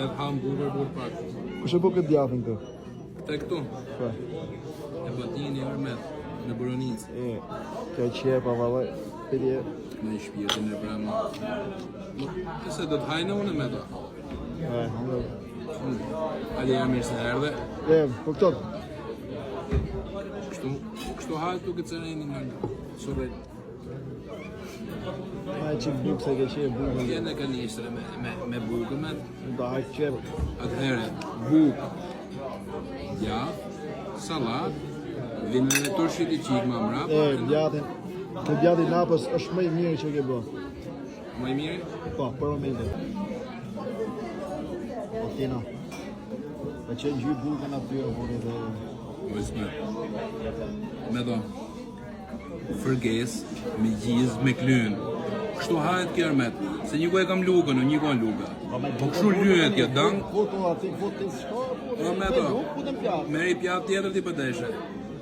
Le të ham burr pak. Kush e po këtë djathën këtu? Te këtu. Po. E batini Ermet në Boronicë. Kjo qepa vallaj. Pedje. Në shpirtin e pramë. Nëse do të hajnë unë me to. Ali jam mirë se erdhe. Po këto. Kështu hajtë tu këtë cërejni në surre. Ma e qik buk se ke qe bukën. Kjene ka njështëre me bukën me. Da hajtë qepë. Atëhere, bukë, djath, salat, vinë në turshit i qikë ma mrapa. Djathin. Në djathi Napës është më i mirë që ke bo. Më i mirë? Po, për momentin. Po tina. Ka qenë gjy bukën atyre, por edhe... Vëzme. Me do. Fërges, me gjizë, me klynë. Kështu hajtë kërmet. Se një ko e kam lukën, një ko në luka. Po kështu lynet kjo, dang. Foto ati, foto s'ka, me do. Meri pjatë tjetër ti pëteshe.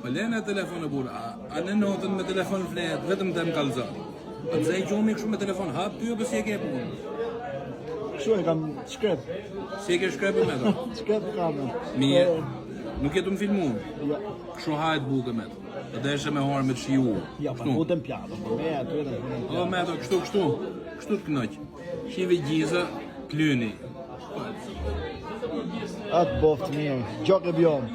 Po lene e telefon e burë, a në notën me telefon fletë, vetëm të më kalëzat. A të zej gjomi kështu me telefon hapë ty, apo si e ke punë? Kështu e kam shkrep. Si e ke shkrepë me do? Shkrep kam. Mirë, nuk jetu më filmu? Ja. Kështu hajtë buke me do. Të deshe me horë me të shiu. Ja, pa futën pjatë, me atë vetëm. O, me do, kështu të kënëq. Shive gjizë, klyni. Atë boftë mirë, gjokë e bjomë.